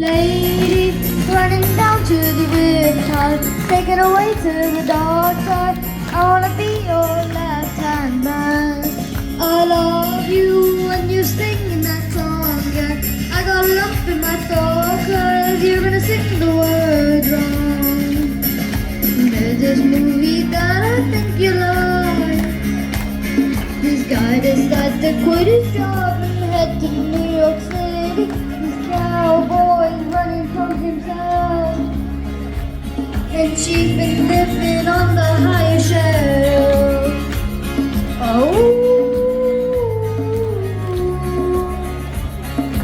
Lady, running down to the riptide, take it away to the dark side. I wanna be your left-hand man. I love you when you're singing that song, yeah. I got a lump in my throat 'cause you're gonna sing the words wrong. There's this movie that I think you like. This guy decides to quit his job and head to New York City. This cowboy's running from himself, and she's been living on the higher shelf. Oh,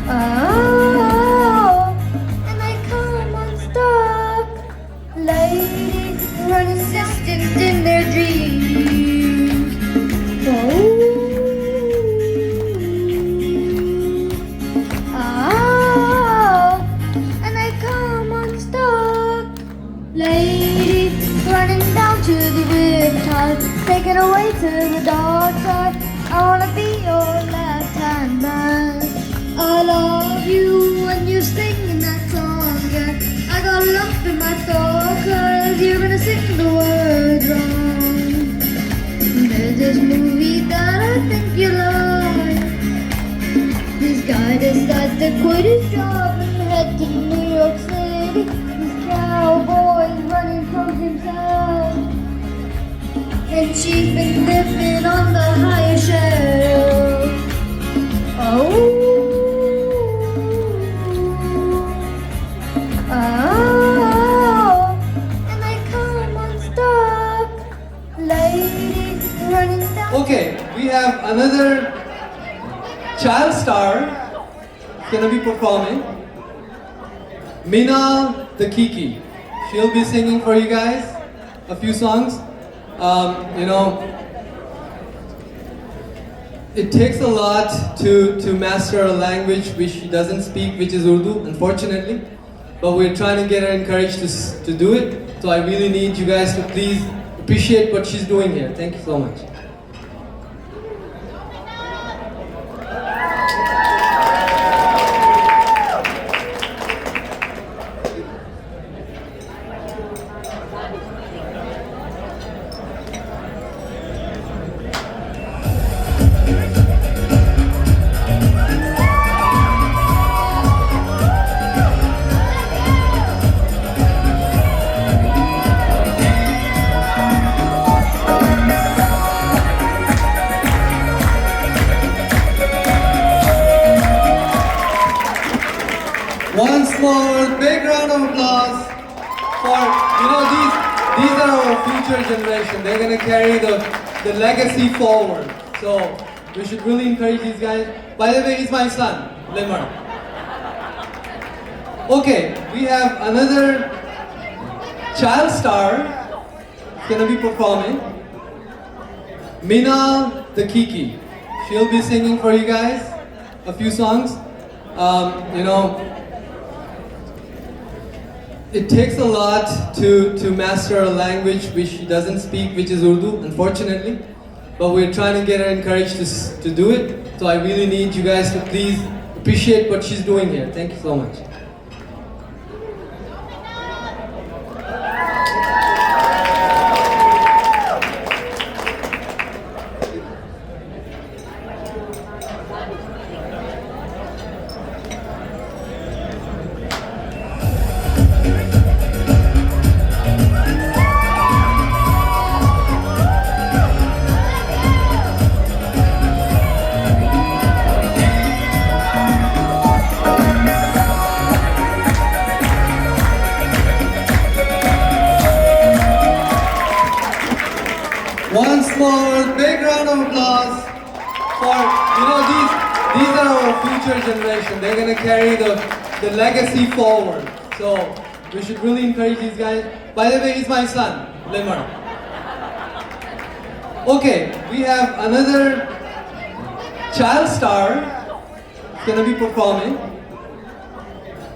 oh, and they come unstuck. Ladies run assistant in their dreams. Oh, oh, and they come unstuck. Lady, running down to the riptide, take it away to the dark side. I wanna be your left-hand man. I love you when you're singing that song, yeah. I got a lump in my throat 'cause you're gonna sing the words wrong. There's this movie that I think you like. This guy decides to quit his job and head to New York City. This cowboy's running from himself, and she's been living on the higher shelf. Oh, oh, and they come unstuck. Ladies running down. Okay, we have another child star gonna be performing. Minal the Kiki. She'll be singing for you guys a few songs. It takes a lot to master a language which she doesn't speak, which is Urdu, unfortunately. But we're trying to get her encouraged to do it. So I really need you guys to please appreciate what she's doing here. Thank you so much. Once more, big round of applause for, these are our future generation. They're gonna carry the legacy forward. So we should really encourage these guys. By the way, he's my son, Limar. Okay, we have another child star gonna be performing. Minal the Kiki. She'll be singing for you guys a few songs. It takes a lot to master a language which she doesn't speak, which is Urdu, unfortunately. But we're trying to get her encouraged to do it. So I really need you guys to please appreciate what she's doing here. Thank you so much. Once more, big round of applause for, these are our future generation. They're gonna carry the legacy forward. So we should really encourage these guys. By the way, he's my son, Limar. Okay, we have another child star gonna be performing.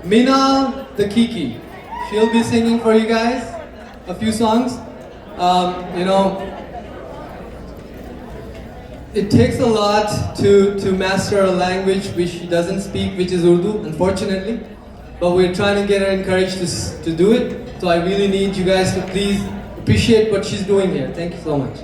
Minal the Kiki. She'll be singing for you guys a few songs. It takes a lot to master a language which she doesn't speak, which is Urdu, unfortunately. but we're trying to get her encouraged to do it. So I really need you guys to please appreciate what she's doing here. Thank you so much.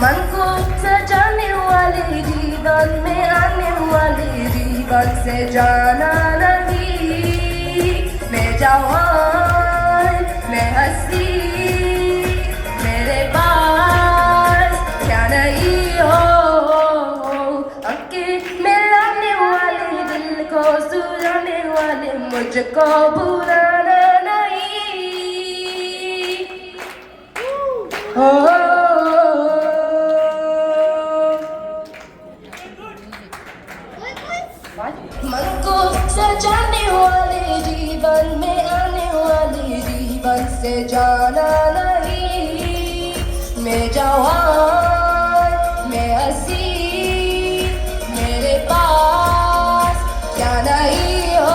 मन को सजाने वाले जीवन में आने वाले जीवन से जाना नहीं। मैं जवान मैं हंसी मेरे पास क्या नहीं हो। आंखें मिलाने वाले दिल को सुलाने वाले मुझको भुलाना नहीं। मन को सजाने वाले जीवन में आने वाले जीवन से जाना नहीं। मैं जवान मैं हंसी मेरे पास क्या नहीं हो।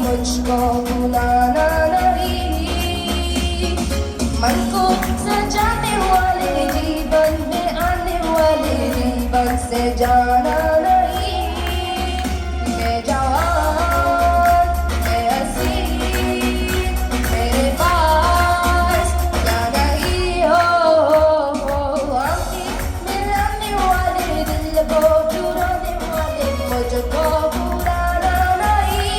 मुझको भुलाना नहीं। मन को सजाने वाले जीवन में आने वाले जीवन से जाना नहीं। मैं जवान मैं हंसी मेरे पास क्या नहीं हो। आंखें मिलाने वाले दिल को चुराने वाले मुझको भुलाना नहीं।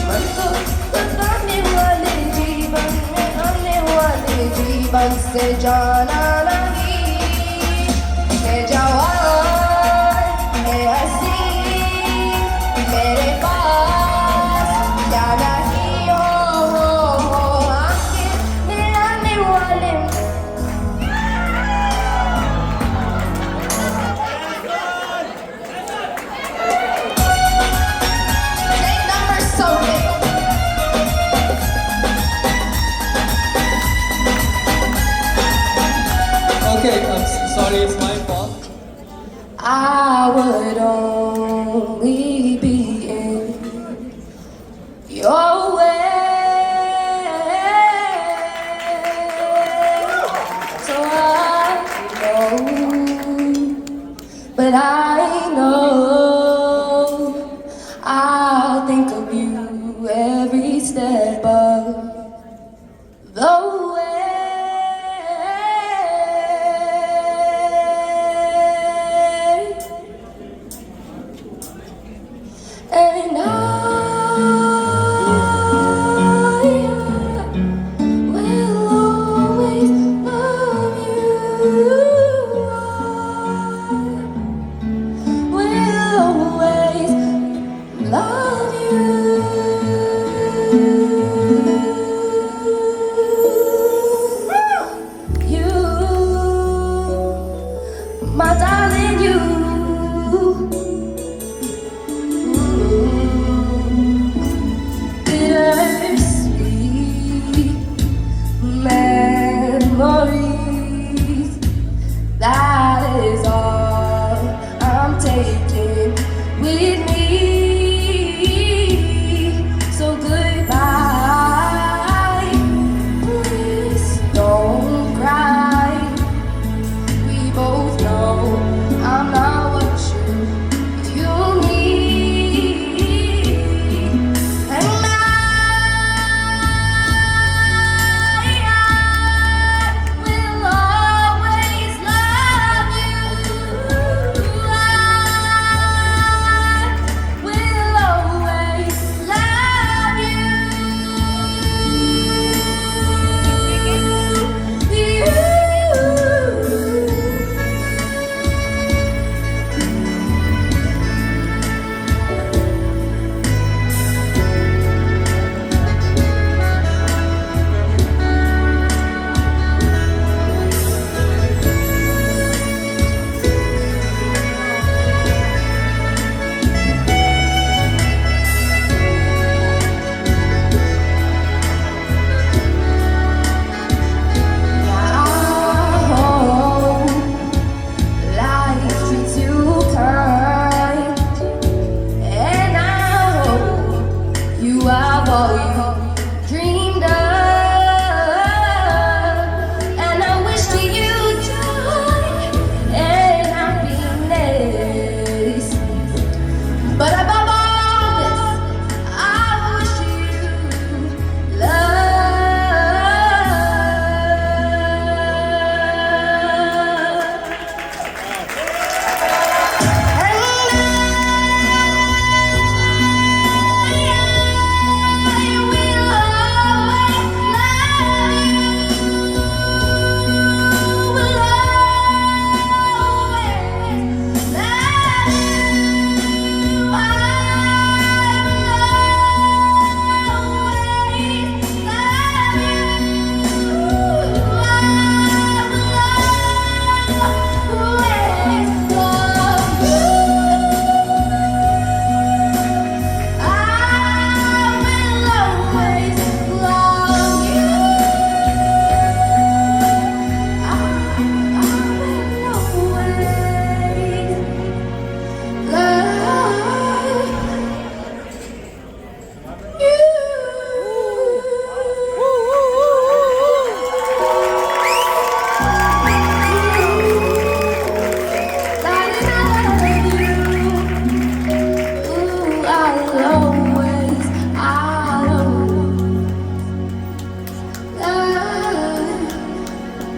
मन को सताने वाले जीवन में आने वाले जीवन से जाना नहीं। मैं जवान मैं हंसी मेरे पास क्या नहीं हो। आंखें मिलाने वाले Okay, sorry, it's my fault. I would only be in your way. So I know, but I know I'll think of you every step of the way.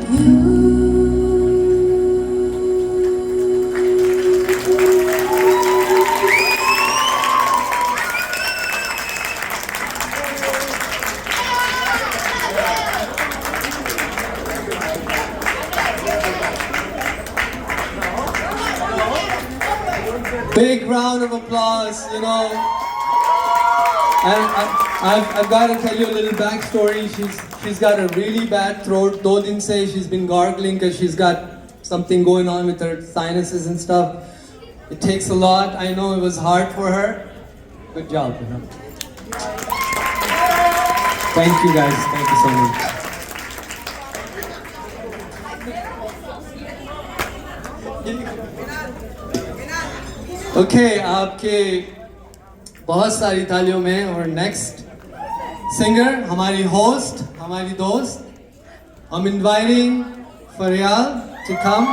Big round of applause, you know. And I've got to tell you a little backstory. She's got a really bad throat. Do didn't say she's been gargling because she's got something going on with her sinuses and stuff. It takes a lot. I know it was hard for her. Good job. You know. Thank you guys. Thank you so much. Okay, आपके बहुत सारी तालियों में और next singer हमारी host हमारी दोस्त I'm inviting Faryal to come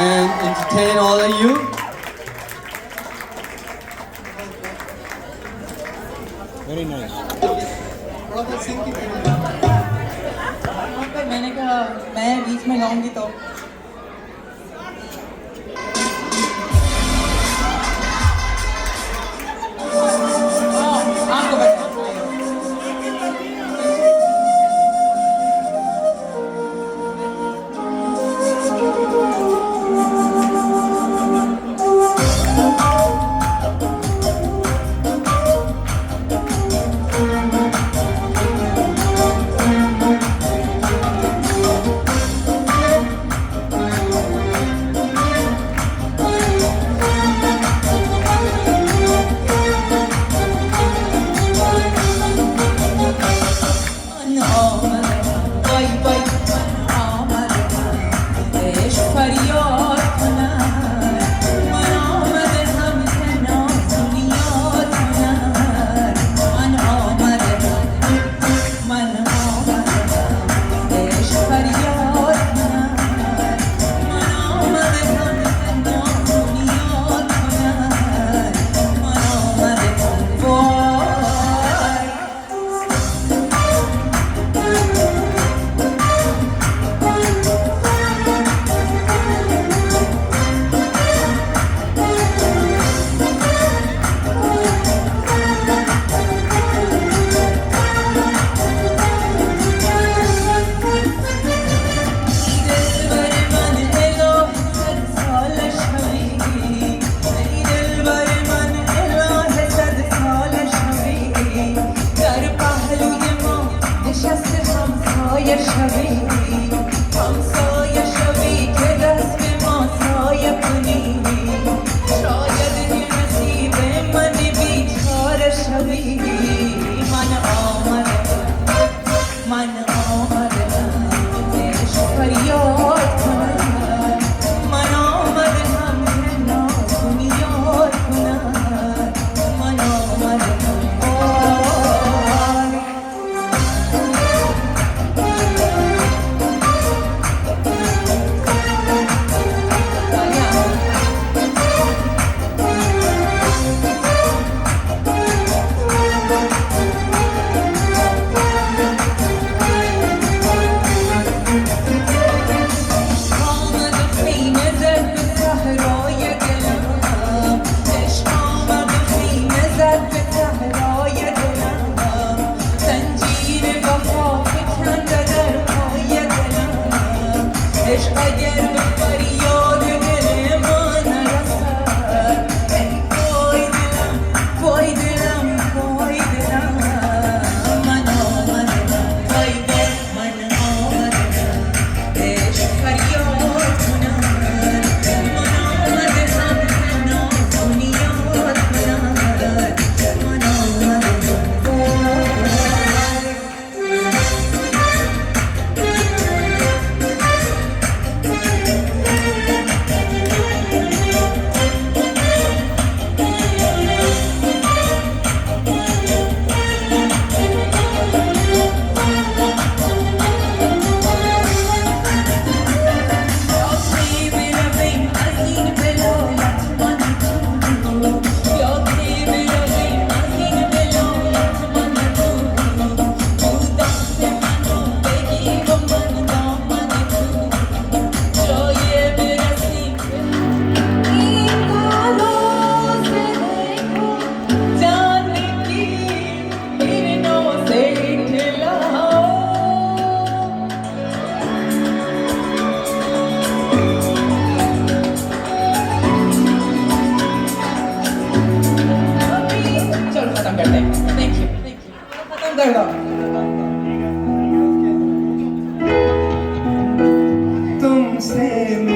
and entertain all of you. Very nice. मैंने कहा मैं बीच में गाऊंगी तो आपको बता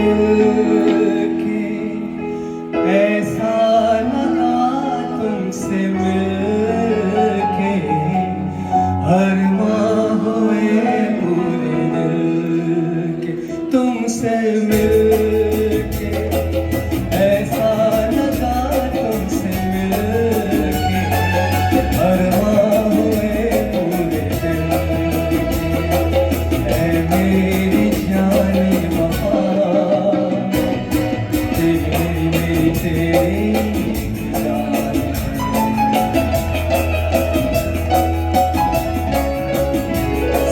मिलके ऐसा लगा तुमसे मिलके हर माह हुए पूरे दिल के तुमसे मिलके ऐसा लगा तुमसे मिलके हर माह हुए पूरे दिल के ऐ मेरी जाने वफा तेरी जान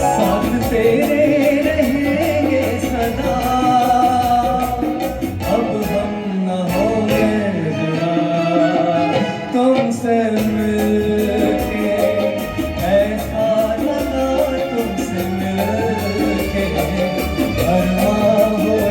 साथ तेरे रहेंगे सदा अब हम न होंगे जुदा तुमसे मिलके ऐसा लगा तुमसे मिलके हर माह हुए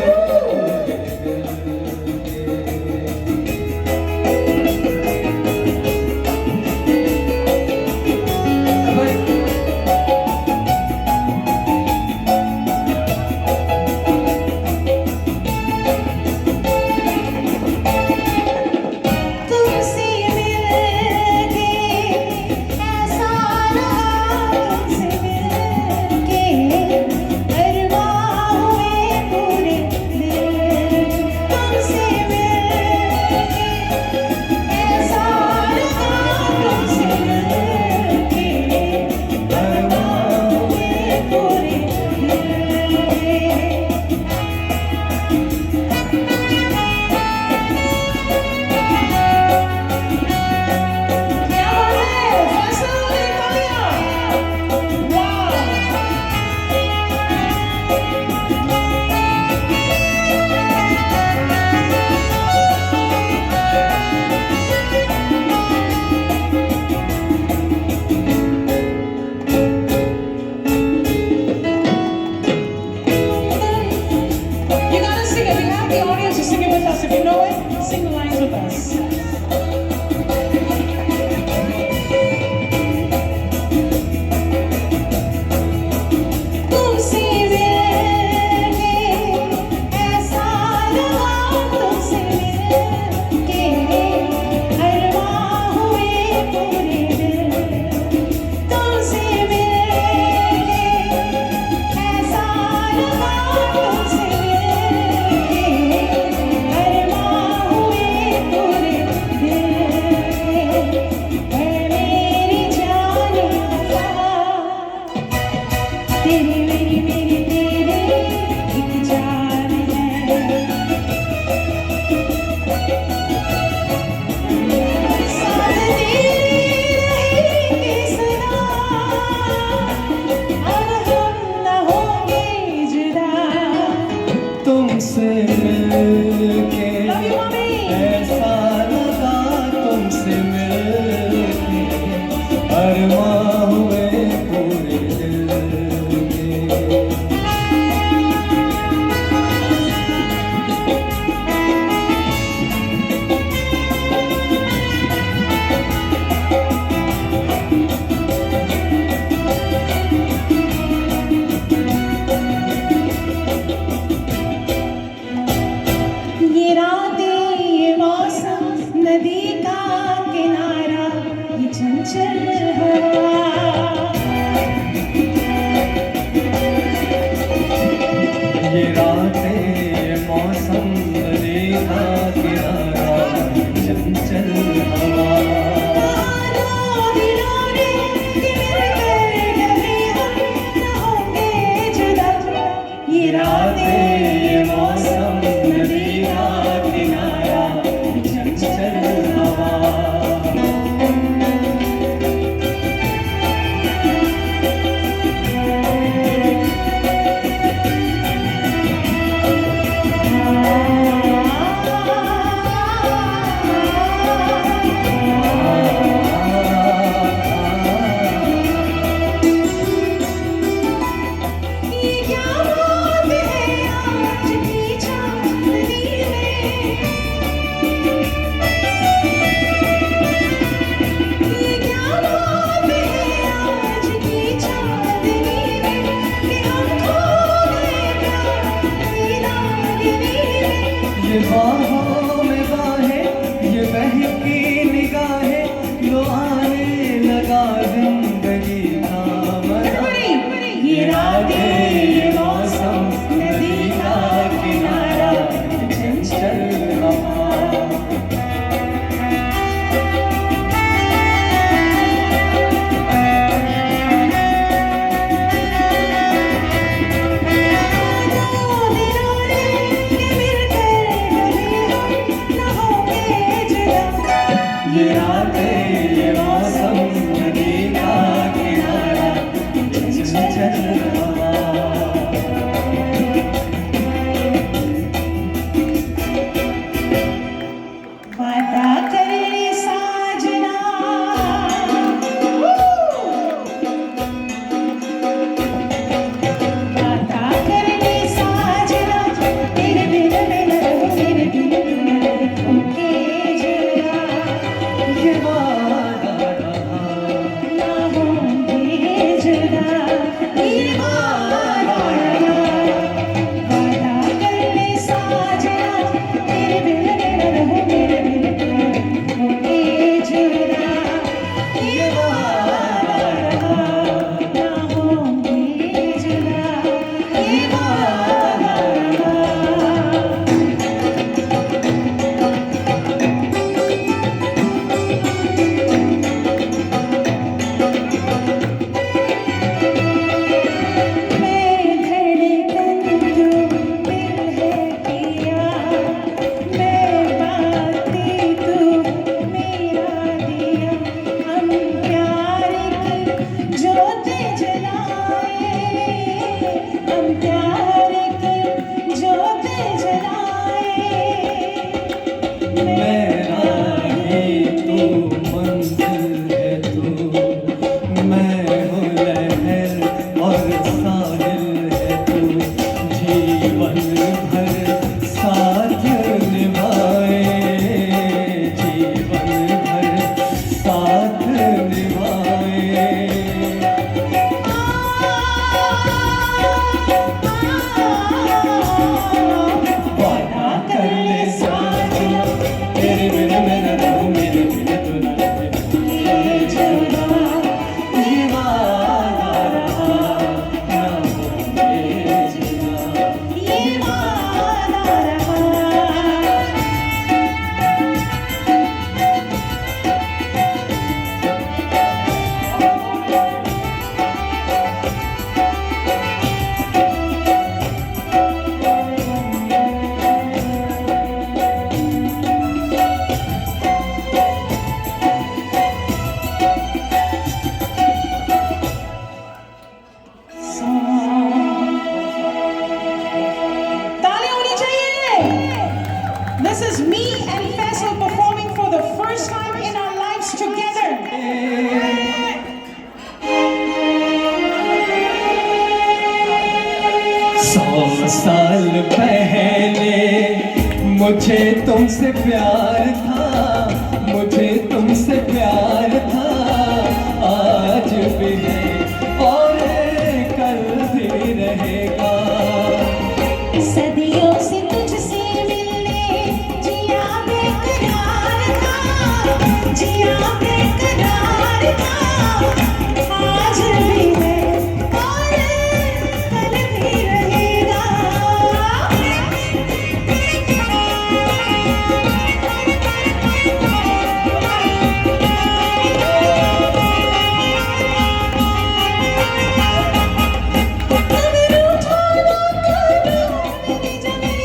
तुमसे मिलके ऐसा लगा तुमसे मिलके हर माह हुए पूरे दिल तुमसे मिलके ऐसा लगा तुमसे मिलके हर माह हुए पूरे दिल क्या है फैसल वाह You gotta sing it. We have the audience to sing it with us. If you know it, sing the lines with us. तुमसे मिलके ऐसा लगा तुमसे मिलके हर माह हुए पूरे दिल तुमसे मिलके ऐसा लगा तुमसे मिलके हर माह हुए पूरे दिल है मेरी जान वफा तेरी मेरी मेरी तेरी एक जान है साथ तेरे रहेंगे सदा अब हम न होंगे जुदा तुमसे मिलके Love you, mommy. ऐसा लगा तुमसे मिलके हर माह हुए पूरे दिल के ये रातें ये मौसम नदी का किनारा ये चंचल हवा ये रातें ये मौसम नदी का किनारा चंचल हवा दिलों ने कि मिलकर कभी हम न होंगे जुदा ये रातें ये मौसम नदी का किनारा चंचल हवा ये क्या बात है आज की चाँद ये बाहों में बाहें, ये बहकी निगाहें, लो आने लगा जिंदगी का मजा। ये रातें, ये मौसम, नदी का किनारा, चंचल हवा। ये रातें, ये मौसम, नदी का किनारा, चंचल हवा। वादा कर ले साजना, वादा कर ले साजना, तेरे बिन मैं न रहूं, तेरे बिन तू न रहे, ओके जरा ये वादा रहा, ना होंगे जुदा, ये वादा कर ले साजना, तेरे बिन मैं न रहूं, तेरे बिन तू न रहे, ओके जुदा, ये वादा ना होंगे जुदा, ये वादा। मैं धड़कन तू दिल है पिया, मैं बातें तू मेरा दिया, हम प्यार की ज्योत जलाए, हम प्यार की ज्योत जलाए। मेरा ही तू मंजिल है तू, मैं हूँ लहर और साहिल है तू, जीवन भर साथ निभाए, जीवन भर साथ निभाए। वादा कर ले साजना, तेरे बिन मैं न रहूं, मेरे बिन तू न रहे, ये जुदा, ये वादा रहा, ना होंगे जुदा। ये वादा रहा। तालियां होनी चाहिए. This is me and Faisal performing for the first time in our lives together. सौ साल पहले मुझे तुमसे प्यार था, मुझे तुमसे प्यार था, आज भी है और कल भी रहेगा। सदियों से तुझसे मिलने जिया बेकरार था, जिया बेकरार था, आज भी है और कल भी रहेगा। कभी रूठा ना कभी जब मेरी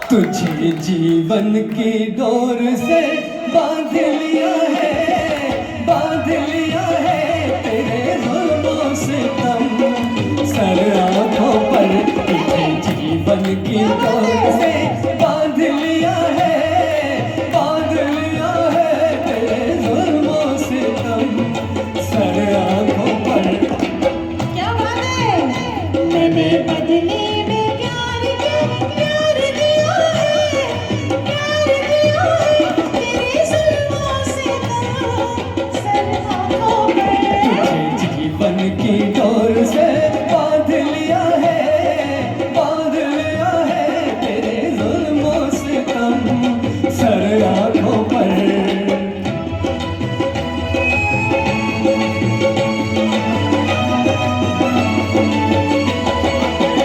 तुझे जीवन की डोर से बांध लिया है तेरे जुल्मों से तम सर आँखों पर तुझे जीवन की डोर से बांध लिया है तेरे जुल्मों से तम सर आँखों पर क्या बात है मैंने बदले में प्यार दिया है तेरे जुल्मों से तम सर आँखों पर तुझे जीवन की डोर से बांध लिया है तेरे जुल्मों से तम सर आँखों पर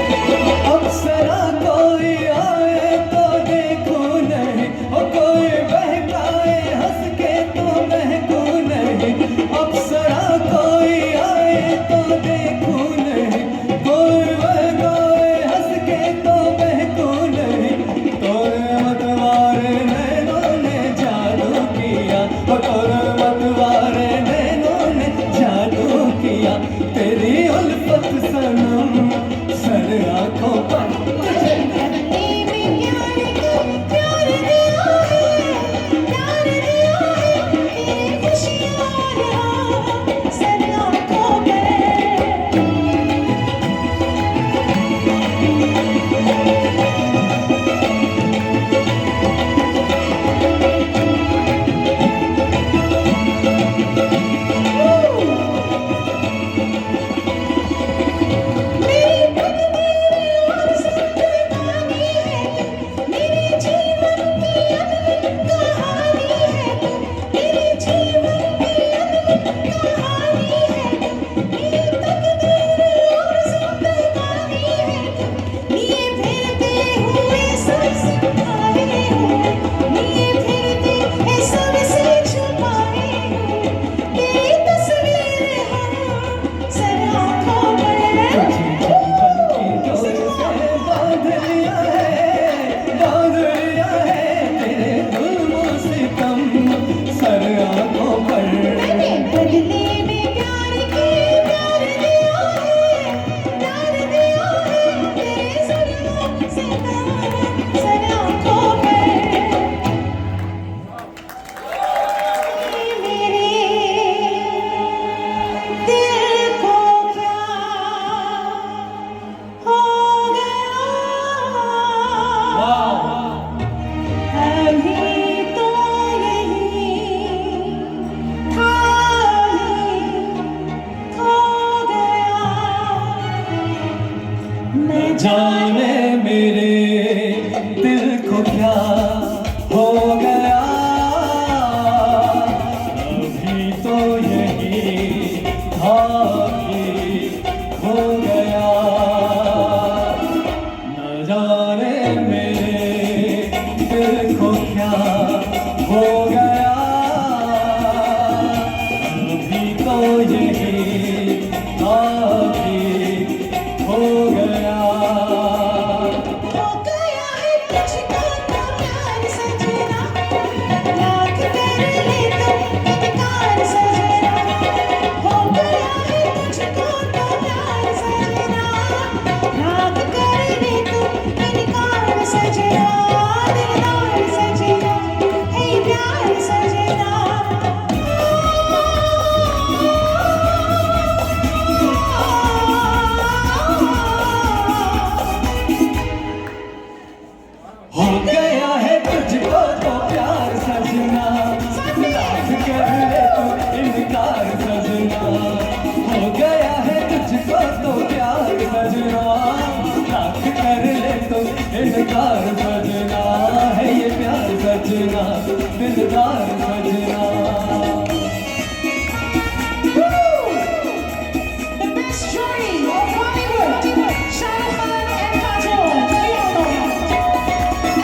अप्सरा कोई आए तो देखूं नहीं और कोई बहकाए हंस के तो महकूं नहीं अप्सरा कोई आए तो देखूं नहीं कोई बहकाए हंस के तो महकूं नहीं तोरे मतवारे नैनों ने जादू किया तोरे मतवारे नैनों ने जादू किया तेरी उल्फत सनम सर आँखों पर बदले में प्यार दिया है तेरी खुशियाँ यहाँ सर आँखों पर मेरी तकदीर और जिंदगानी है तू मेरे जीवन की अनमोल कहानी है तू मेरे जीवन की अनमोल कहानी है तू मेरी तकदीर और जिंदगानी है तू लिए फिरते हुए सबसे आए हुए लिए फिरते सबसे छुपाए हुए तेरी तस्वीर हम सर आँखों पर बांध लिया है तेरे जुल्मों से कम सर आँखों पर मैंने बदले में प्यार दिया है तेरे जुल्मों से तम सर आँखों पर मेरे दिल को क्या हो गया अभी तो यही था खो गया मैं जाने मेरे दिल को क्या हो गया अभी तो यही था कि हो गया न जाने मेरे दिल को क्या हो गया अभी तो यही था कि हो गया हो गया है तुझको तो प्यार सजना लाख कर ले तो इनकार सजना हो गया है तुझको तो प्यार सजना लाख कर ले तो इनकार सजना दिलदार सजना है प्यार सजना हो गया है तुझको तो प्यार सजना लाख कर ले तो इनकार सजना हो गया है तुझको तो प्यार सजना लाख कर ले तो इनकार सजना है ये प्यार सजना दिलदार सजना The best journey of Hollywood, Shah Rukh Khan and Kajol, we all know that.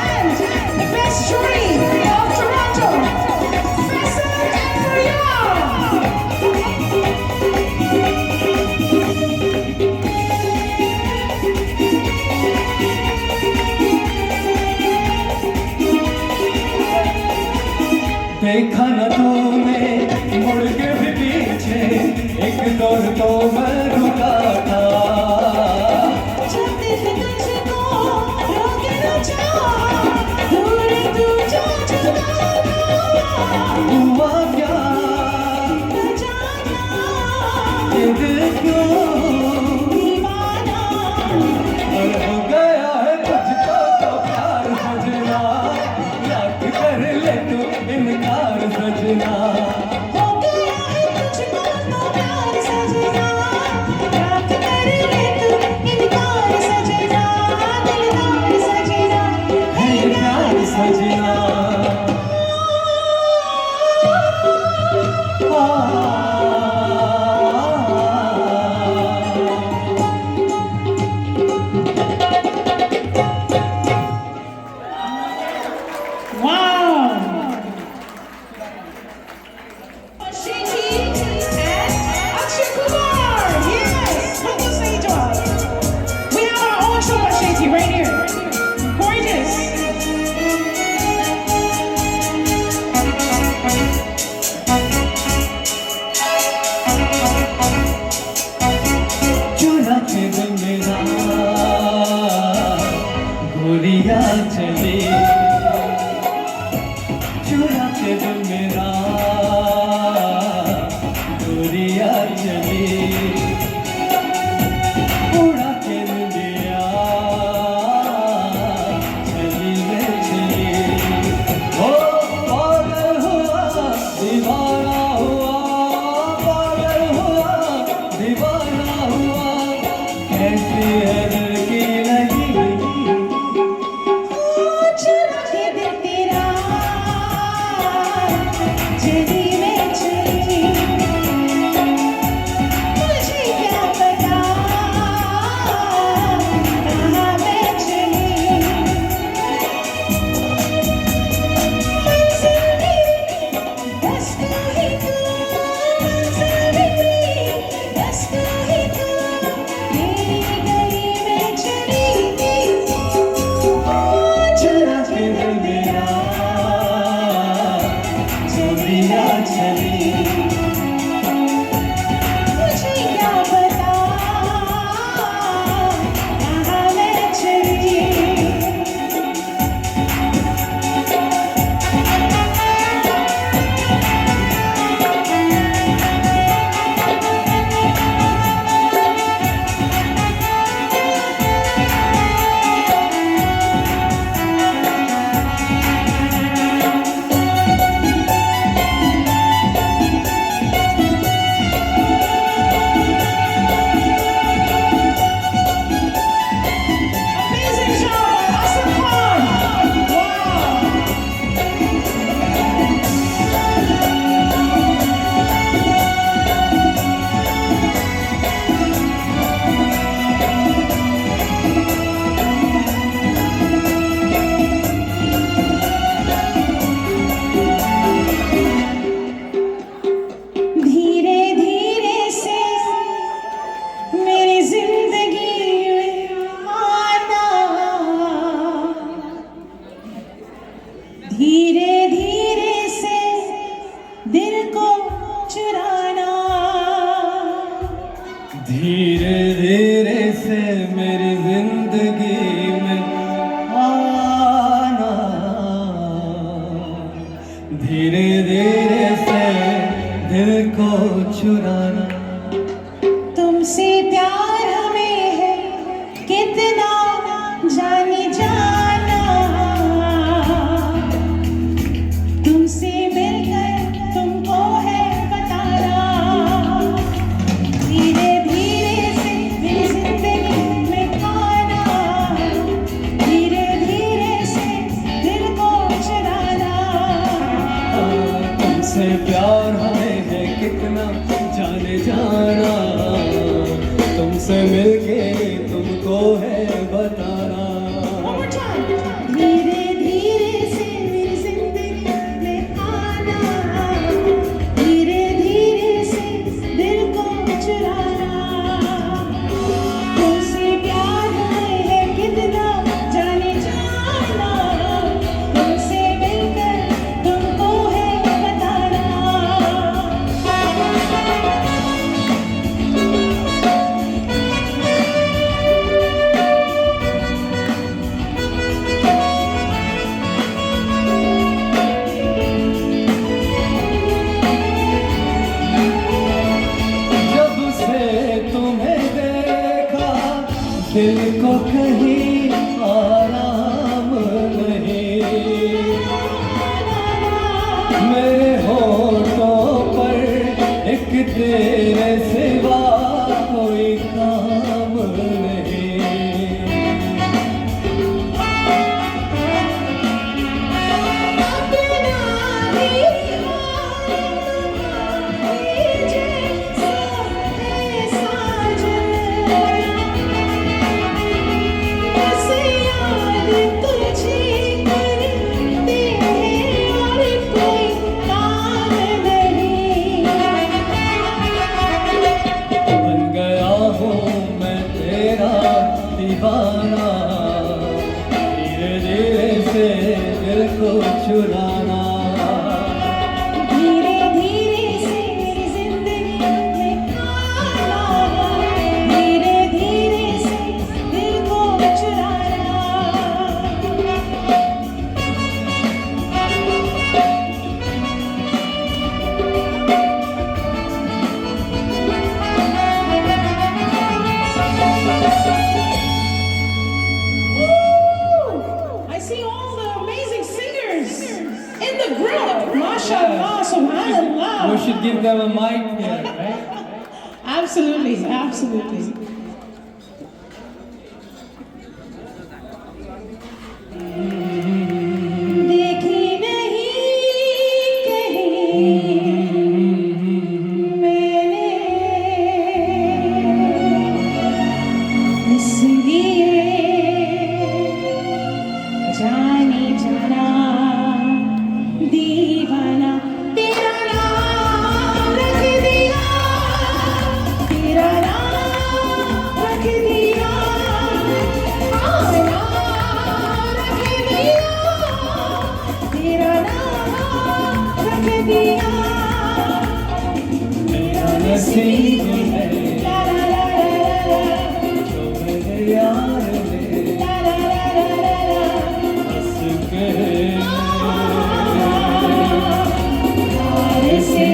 And the best journey of Toronto, Faisal and Faryab. देखा न तूने मुड़ के भी पीछे, एक दौर तो मैं रुका था। जब दिल तुझको रोके न चाहा, दूर तू जा चुका हुआ क्या न जाना ये दिल क्यों दीवाना। और हो गया है तुझको तो प्यार सजना, याद कर ले तू इनकार सजना। हो गया है तुझको तो प्यार सजना, याद कर ले तू इनकार सजना, दिलदार सजना, है ये प्यार सजना। Wow! Shinji and Akshay Kumar! Yes! Come to stage one. We have our own show at Shinji right here. Gorgeous! चुरा के दिल मेरा गोरिया चली, चुरा के दिल मेरा गोरिया चली, उड़ा के दिया चली रे चली। ओ पागल हुआ दीवाना हुआ, पागल हुआ दीवाना हुआ, कैसी है लड़की नहीं। चुरा के दिल तेरा चली में चली, मुझे क्या पता कहाँ मैं चली। मंजिल मेरी बस तू ही तू, मंजिल मेरी बस तू ही तू, तेरी गली में चली। चुरा के दिल मेरा गोरिया चली, मुझे क्या पता कहाँ मैं चली। Amazing job, awesome fun. Wow. धीरे धीरे से मेरी जिंदगी में आना, धीरे धीरे से दिल को चुराना। धीरे धीरे से मेरी जिंदगी में आना, धीरे धीरे से दिल को चुराना। तुमसे प्यार हमें है कितना जाने जाना, तुमसे मिलकर तुमको है बताना। धीरे धीरे से मेरी जिंदगी में आना, धीरे धीरे से दिल को चुराना। तुमसे प्यार हमें है कितना जाने जाना, तुमसे मिलके तुमको है बताना। One more time. धीरे धीरे से मेरी जिंदगी में आना, धीरे धीरे से दिल को चुराना। तुमसे प्यार है कितना जाने जाना, तुमसे मिलकर तुमको है को चुराना धीरे धीरे से मेरी जिंदगी में आना, धीरे धीरे से दिल को चुराना। I see all the amazing singers in the group. MashaAllah, subhanallah. We should give them a mic here, right? Absolutely, absolutely. देखी नहीं कहीं मैंने, इसलिए जानी जाना दीवाना तेरा नाम रख दिया, तेरा नाम रख दिया, नाम रख दिया, तेरा नाम रख दिया, मेरा नसीब है ला ला ला ला जो मेरे यार ने ला ला ला ला ला हंस के प्यार से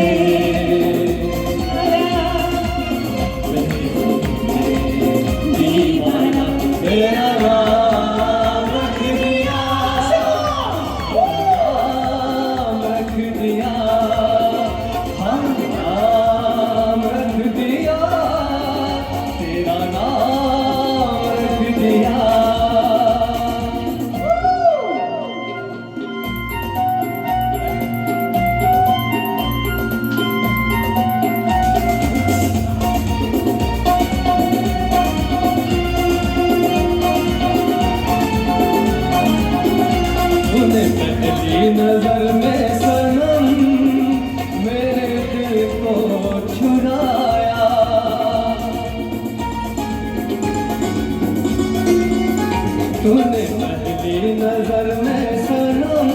दीवाना तेरा नाम रख दिया, नाम रख दिया, हाँ नाम रख दिया, तेरा नाम रख दिया। तूने पहली नजर में सनम मेरे दिल को चुराया, तूने पहली नजर में सनम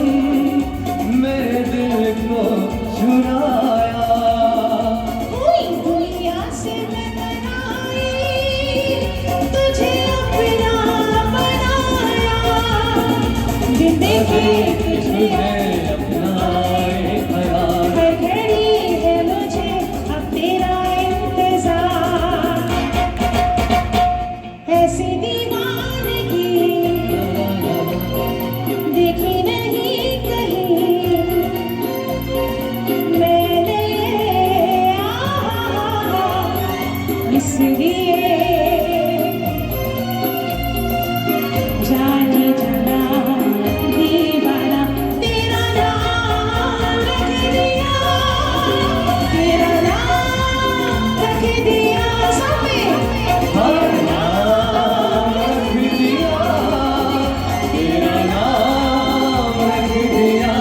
मेरे दिल को चुराया। कोई दुनिया से मैं बनाई, तुझे अपना बनाया, जिंदगी तुझे अपनाए ख्याल हर घड़ी है मुझे अब तेरा इंतजार, ऐसी दीवानगी देखी नहीं कहीं मैंने, इसलिए जानी जाना दीवाना तेरा नाम रख दिया, तेरा नाम रख दिया, सब में हर नाम रख दिया, तेरा नाम रख दिया,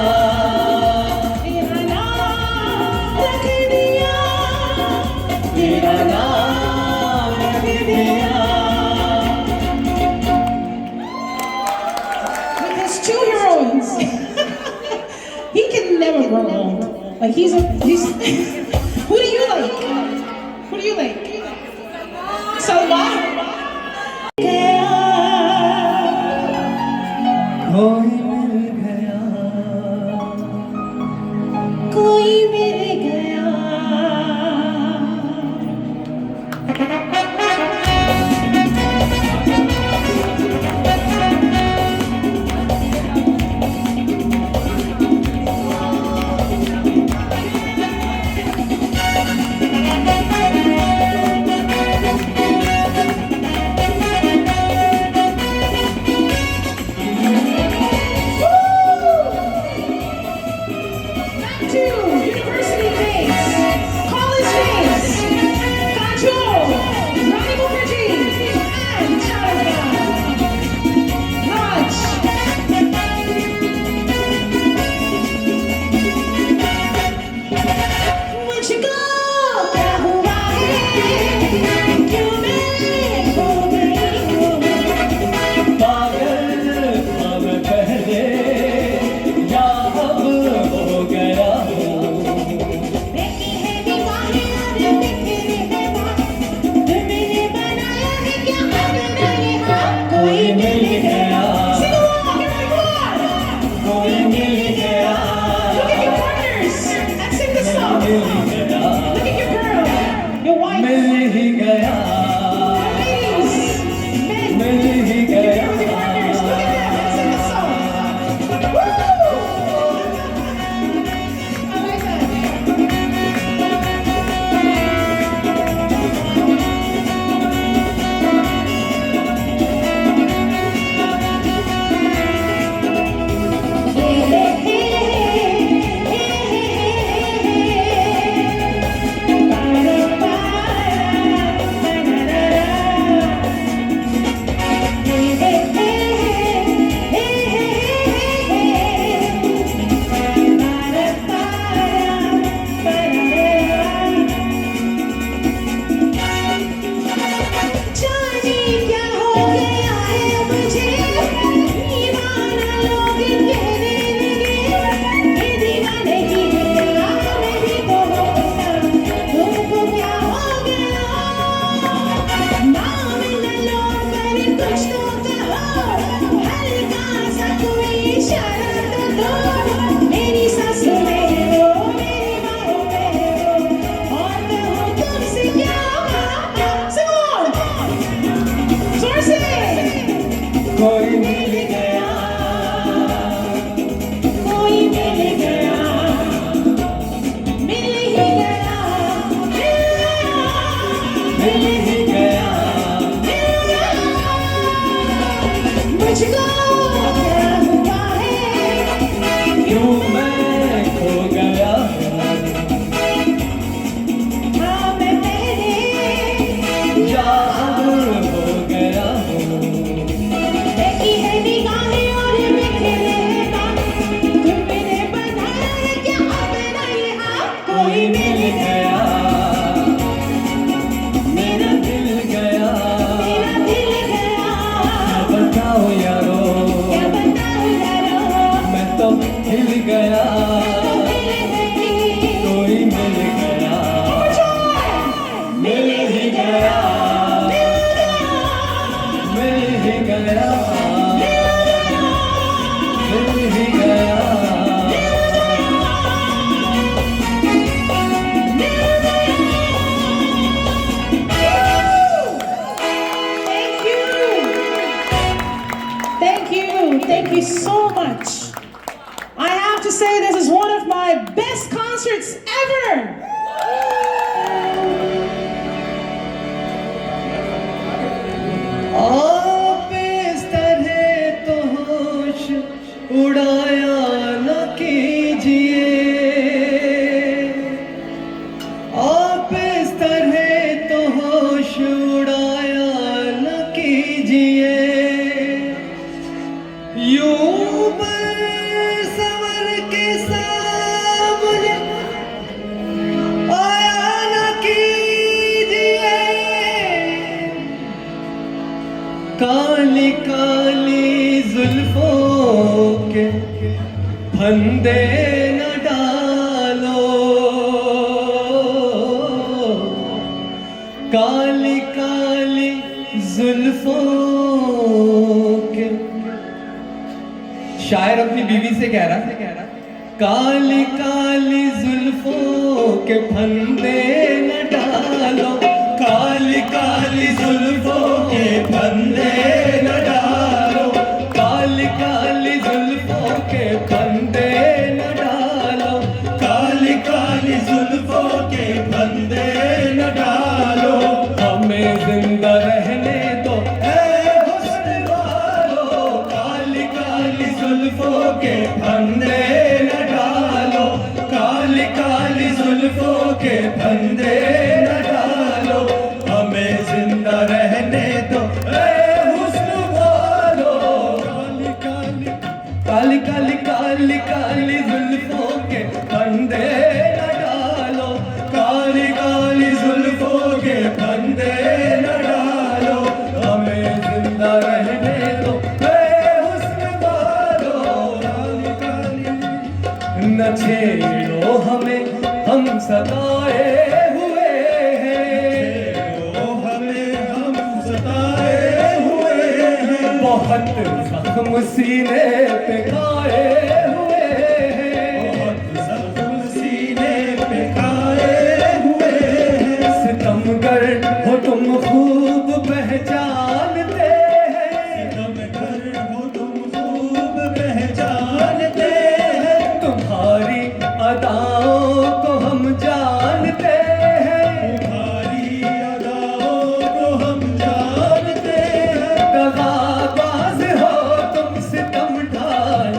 तेरा नाम रख दिया, तेरा नाम रख दिया। with his 2-year-olds. He can never grow old. Like he's who do you like? Who do you like? Salman? कोई मिल गया, कोई मिल गया, गया कोई मिल गया मिल ही गया मिल ही गया मिल ही गया Thank you so much. I have to say this is one of my best concerts ever. आप इस तरह तो होश उड़ाया न कीजिए आप इस तरह तो होश उड़ाया न कीजिए यूं बरसवर के सामने आया न कीजिए काली काली जुल्फों के फंदे न डालो काली काली जुल्फों के शायर अपनी बीवी से कह रहा काली काली जुल्फों के फंदे न डालो काली काली जुल्फों के फंदे न डालो काली काली जुल्फों के फंदे न डालो काली काली जुल्फों के फंदे न डालो हमें जिंदा रहने दो ऐ हुस्न वालो काली काली जुल्फों के फंदे न डालो काली काली जुल्फों के फंदे न डालो हमें जिंदा रहने दो ऐ हुस्न वालो काली काली काली काली काली काली जुल्फों के फंदे न डालो काली काली जुल्फों के फंदे न डालो हमें जिंदा रहने दो ऐ हुस्न वालो काली काली न छेड़ो हमें हम सताए हुए हैं हमें हम सताए हुए हैं बहुत जख्म सीने पे खाए हुए हैं बहुत जख्म सीने पे खाए हुए हैं सितमगर हो तुम खूब पहचानते हैं सितमगर हो तुम खूब पहचानते हैं तुम्हारी अदाओं को हम जानते हैं तुम्हारी अदाओं को हम जानते हैं दगाबाज हो तुम सितम ढाल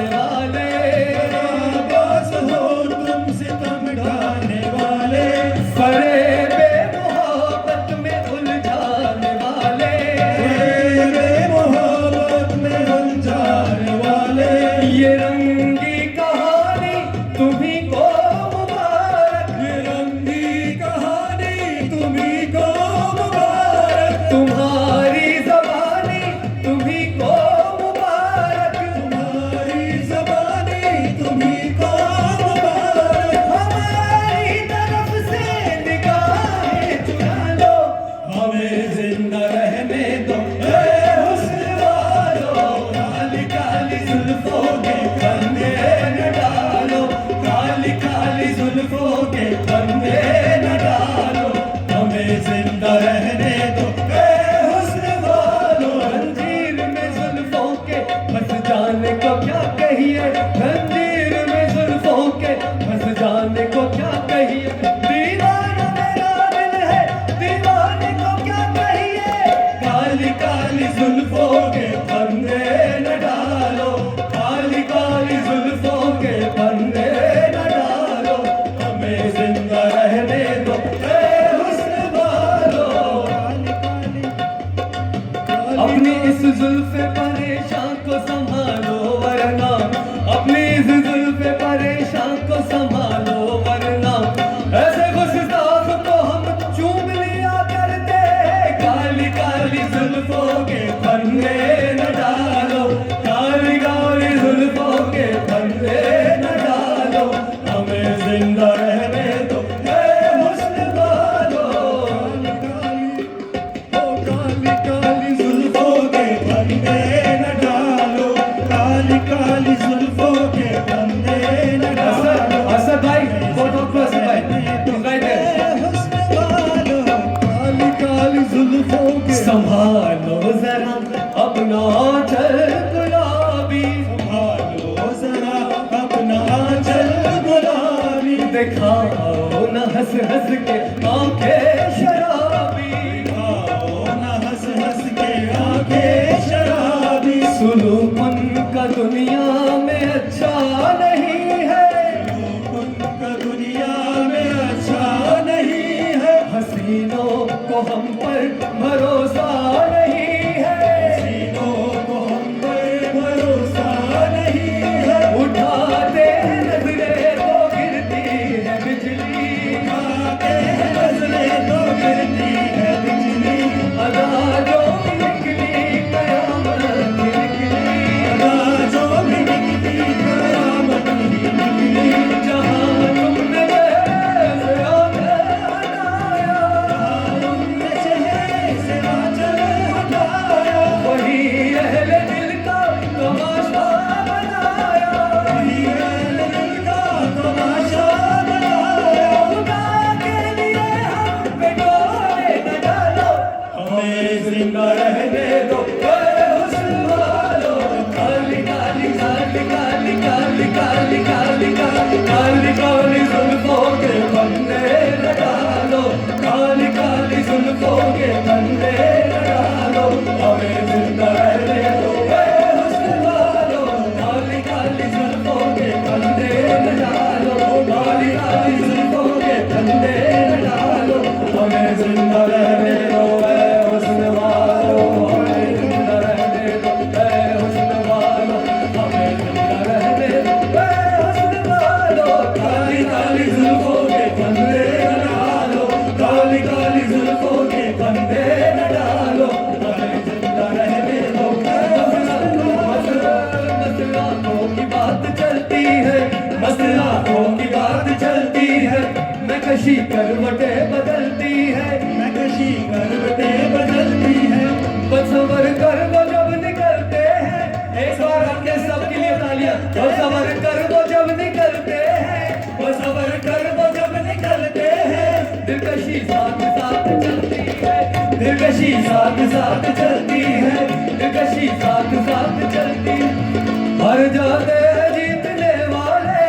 दिखाओ न हंस हंस के आंखें शराबी, आओ ना हंस हंस के आंखें शराबी, सुनो उनका दुनिया में अच्छा नहीं है, उनका दुनिया में अच्छा नहीं है, हसीनों को हम पर भरोसा नहीं है, हसीनों को हम पर भरोसा नहीं है, उठाते हैं नजरें तो गिरती है बिजली, उठाते हैं नजरें तो गिरती है बिजली, अदा जो निकली कयामत निकली, अदा जो भी निकली कयामत ही निकली, जहाँ तुमने से आंखें हटाया, तुमने चेहरे से आंचल हटाया, वही अहले दिल का तमाशा बनाया, वही अहले दिल का तमाशा बनाया, खुदा के लिए हम पे डोरे न डालो, हमें जिंदा रहने दो हुस्न वालो, काली काली काली काली काली काली काली काली काली जुल्फों के फंदे न डालो, काली काली जुल्फों के फंदे न डालो, हमें जिंदा रहने दो हुस्न वालो, काली काली जुल्फों के फंदे न डालो, काली काली जुल्फों के फंदे न डालो, हमें जिंदा रहने दो हुस्न वालो, हमें जिंदा रहने दो हुस्न वालो, हमें जिंदा रहने दो हुस्न वालो, काली काली जुल्फों के फंदे न डालो, काली काली जुल्फों के फंदे न डालो, हमें जिंदा रहने दो मसलाकों की बात चलती है, मसलाकों की बात चलती है, मैं कशी करवटे बदलती है, मैं कशी करवटे बदलती है, बसवर कर वो जब निकलते हैं, एक बार आपके सबके लिए तालियां, बसवर कर वो जब निकलते हैं, बसवर कर वो जब निकलते हैं, दिलकशी साथ साथ चलती है, दिलकशी साथ साथ चलती है, दिलकशी साथ साथ चलती है, हर जाते हैं जीतने वाले,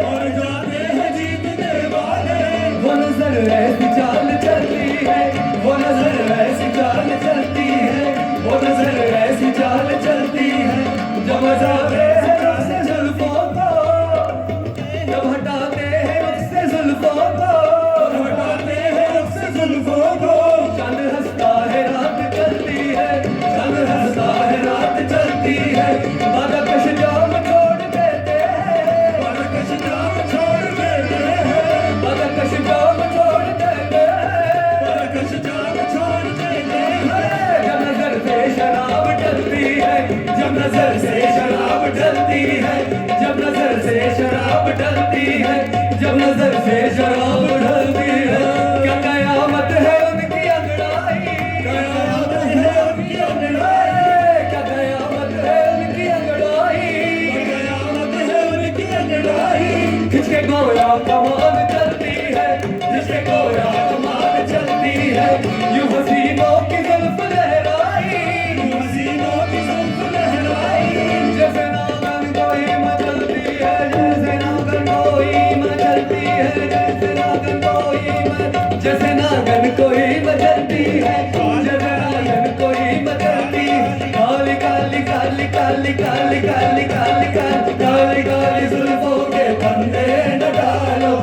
और जाते हैं जीतने वाले, वो नजर ऐसी चाल चलती है, वो नजर ऐसी चाल चलती है, वो नजर ऐसी चाल चलती है, जब हटाते हैं उससे जुल्फों को, जब हटाते हैं उससे जुल्फों को, हटाते हैं उससे जुल्फों को, चंद हंसता है रात चलती है, चंद हंसता है रात चलती है, बादकश जाम छोड़ देते हैं, बरकश जाम छोड़ देते हैं, बादकश जाम छोड़ देते हैं, बरकश जाम छोड़ देते हैं, जब नजर से शराब डलती है, जब नजर से शराब डलती है, जब नजर से शराब डलती है, जब नजर से शराब डलती है, क्या कयामत है उनकी अंगड़ाई, कयामत है उनकी अंगड़ाई, क्या कयामत है उनकी अंगड़ाई, कयामत है उनकी अंगड़ाई, जिसके गोया कमान चलती है, जिसके गोया कमान चलती है, यूं हसीनों की जुल्फ लहराई, हसीनों की जुल्फ लहराई, जैसे नागन कोई मचलती है, जैसे नागन कोई मचलती है, जैसे नागन कोई जैसे नागन कोई मचलती है, जैसे नागन कोई मचलती है, काली काली काली काली काली काली काली काली काली काली जुल्फों के फंदे न डालो,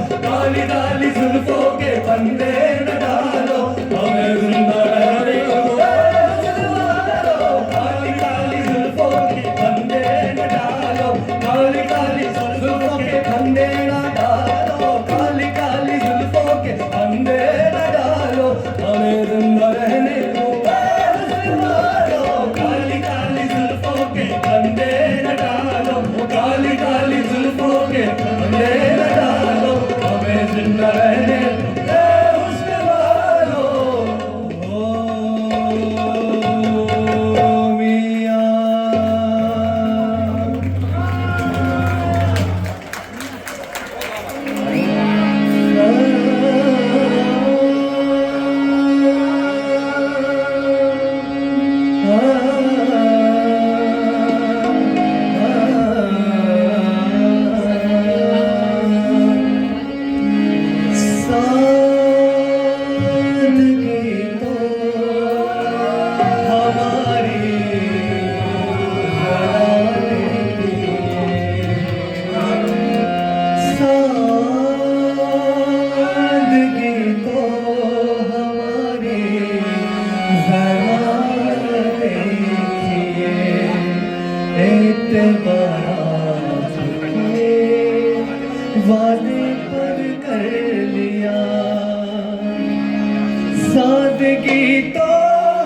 तो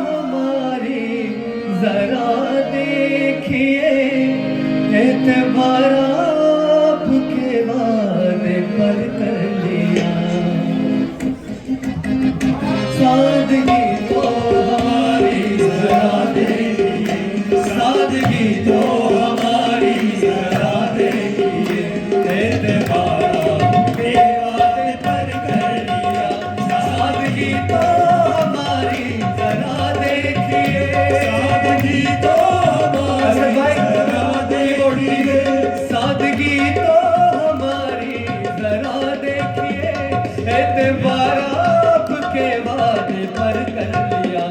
हमारी जरा देखिए, एतबार आपके वादे पर कर लिया। सादगी तो हमारी जरा देखिए, सादगी तो हमारी जरा देखिए, एतबार आपके वादे पर कर लिया। सादगी तो हमारी जरा देखिए, सादगी तो हमारी जरा देखिए, सादगी तो हमारी जरा देखिए, एतबार आपके वादे पर कर लिया।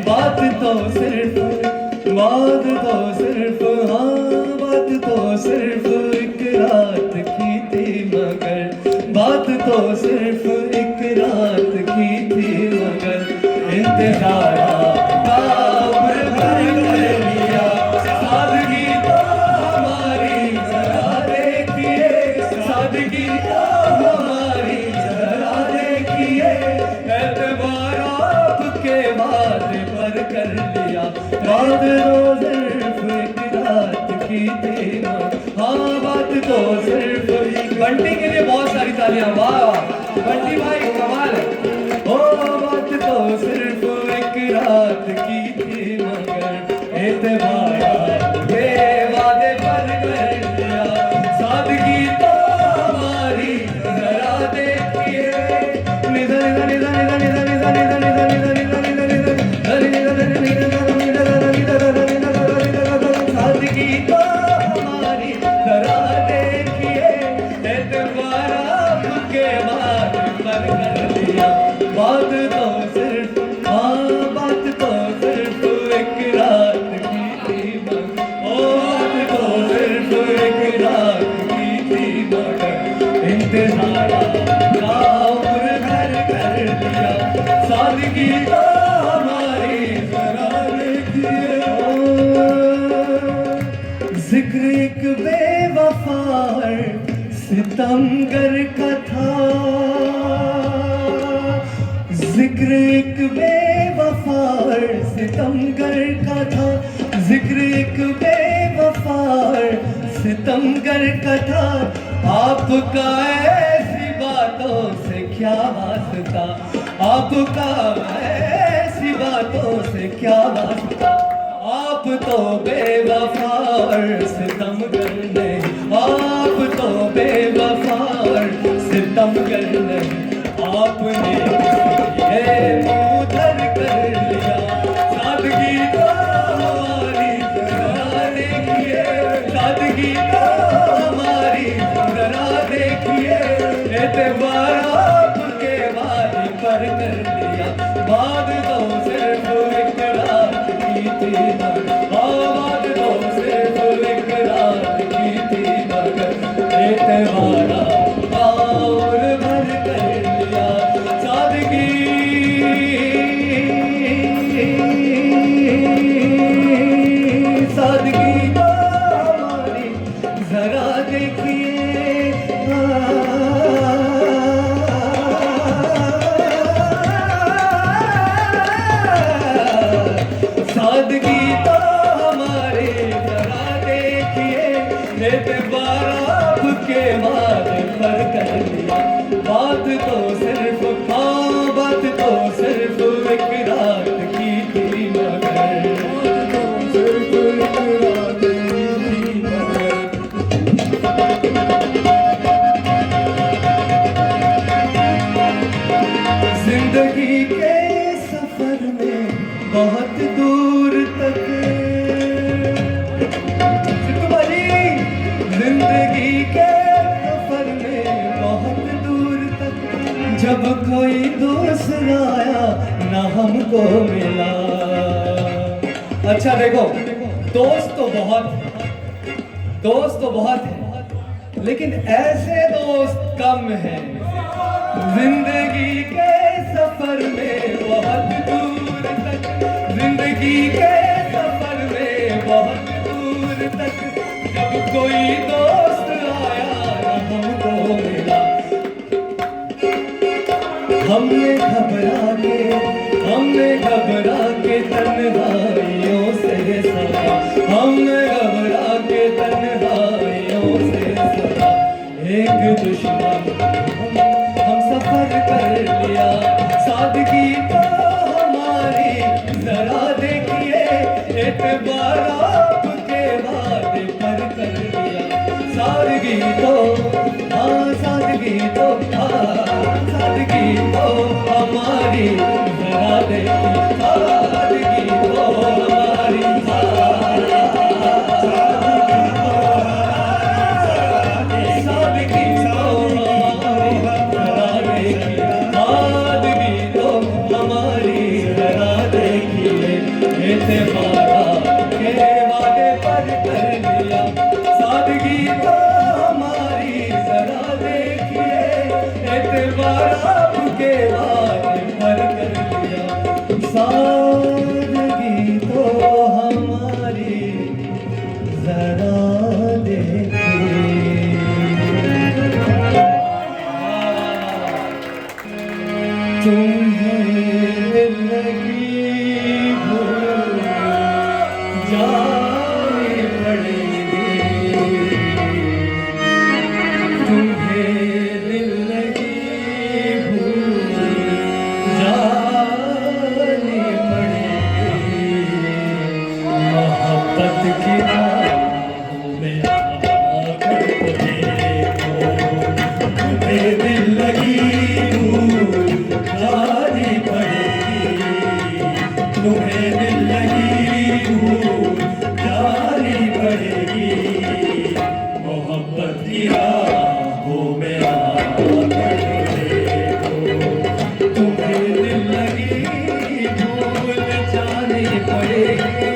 बात तो सिर्फ हाँ, बात तो सिर्फ एक रात की थी, मगर बात तो सिर्फ एक रात की थी, मगर इंतजार आपका उम्र भर कर लिया। सादगी तो हमारी जरा देखिए, सादगी तो हमारी जरा देखिए, एतबार आपके वादे पर कर लिया। रात रोज सिर्फ एक रात की थी, हाँ बात तो सिर्फ। बंटी के लिए बहुत सारी तालियां, वाह वाह बंटी भाई कमाल है। ओ बात तो सिर्फ एक रात की थी, मगर एतबार आपके वादे पर कर लिया। सादगी तो हमारी जरा देखिए, निधन निधन निधन निधन निधन निधन निधन निधन सादगी तो हमारी जरा देखिए, एतबार आपके वादे पर कर लिया। बात तो सिर्फ हाँ, बात तो सिर्फ एक रात की थी, ओ बात तो सिर्फ एक रात की थी, मगर इंतजार आपका उम्र भर कर लिया। सादगी तो हमारी जरा देखिए। जिक्र एक बेवफा सितमगर का था, जिक्र एक बेवफा सितमगर का था, जिक्र एक बेवफा सितमगर का था। आपका ऐसी बातों से क्या वास्ता, आपका ऐसी बातों से क्या वास्ता। आप तो बेवफा और सितमगर नहीं, आप तो बेवफा और सितमगर नहीं, आपने ये मुँह कर लिया। सादगी तो हमारी जरा देखिए, सादगी तो हमारी जरा देखिए, एतबार आपके वादे पर कर लिया। बात तो सिर्फ एक रात की थी, बात तो सिर्फ एक रात की थी, मगर एतबार आपका उम्र भर कर लिया। सादगी सादगी तो हमारी जरा देखिए, सादगी तो हमारे जरा देखिए, एतबार आपके वादे पर कर लिया। बात तो सिर्फ हाँ, बात तो सिर्फ एक रात की थी, मगर सिर्फ एक रात की थी, मगर जिंदगी के सफर में बहुत दूर तक, जिंदगी के सफर में बहुत दूर तक, जब कोई दोस्त आया ना हमको मिला। अच्छा देखो, दोस्त तो बहुत है, लेकिन ऐसे दोस्त कम हैं। जिंदगी के सफर में बहुत दूर तक, जिंदगी के सफर में बहुत दूर तक, जब कोई दोस्त आया ना हमको मिला। हमने घबरा एक दुश्मन हम सफर कर लिया सादगी तो हमारी जरा देखिए एतबार आपके वादे पर कर लिया सादगी तो हाँ सादगी तो हाँ सादगी तो हमारी जरा देखिए सादगी तो हमारी सादगी तो हमारी जरा देखिए तुम्हें लगी भूल जानी पड़ेगी तुम्हें दिल लगी भूल जानी पड़ेगी मोहब्बत की राहों में आकर देखो तुम्हें दिल लगी भूल जानी पड़ेगी तुम्हें दिल लगी भूल जानी पड़ेगी मोहब्बत की राहों में आकर देखो तुम्हें दिल लगी भूल जानी पड़ेगी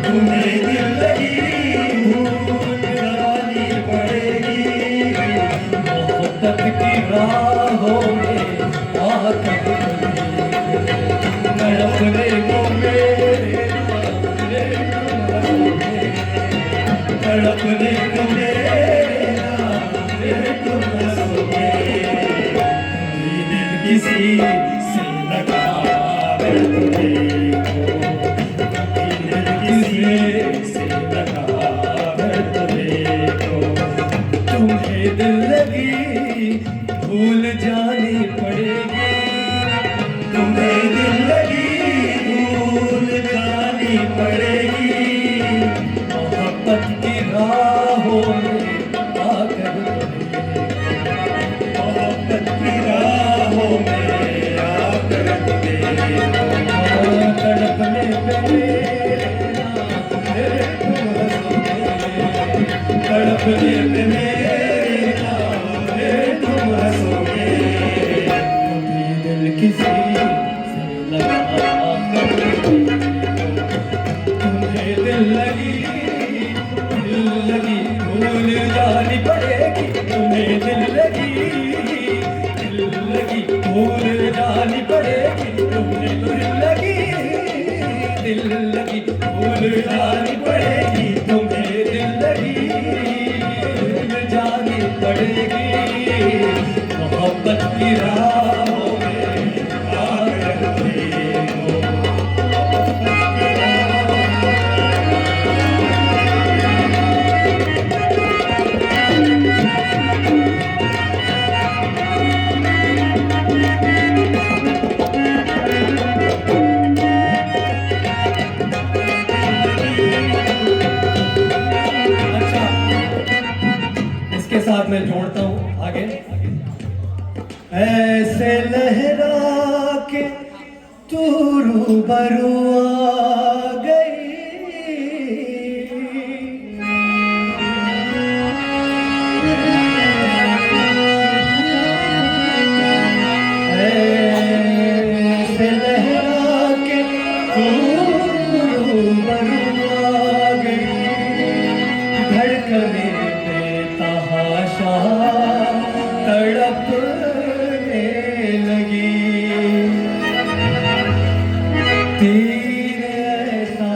तुम्हें दिल लगी भूल जानी पड़ेगी मोहब्बत की राहों में आकर तड़पने को मेरे तड़पने को मेरे तुम हंसोगे कभी दिल किसी से लगा है किसी से लगा है तुम्हें दिल लगी भूल जानी पड़ेगी तुम्हें दिल लगी भूल जानी पड़ेगी मोहब्बत की राहों में आकर मोहब्बत की राहों में आकर तड़पने पे तड़पने पे मेरे तुम हंसोगे कभी दिल किसी से लगा तुम्हें दिल लगी भूल जानी पड़ेगी तुम्हें दिल लगी भूल जानी पड़ेगी तुम्हें दिल लगी भूल जानी पड़ेगी तुम्हें दिल लगी भूल जानी पड़ेगी मोहब्बत की राहों में आकर देखो इसके साथ मैं जोड़ता हूँ आगे ऐसे लहरा के तू रूबरू आ गई ऐसे लहरा के तू रूबरू आ गई धड़कने तहाशा तड़पने लगी तीर ऐसा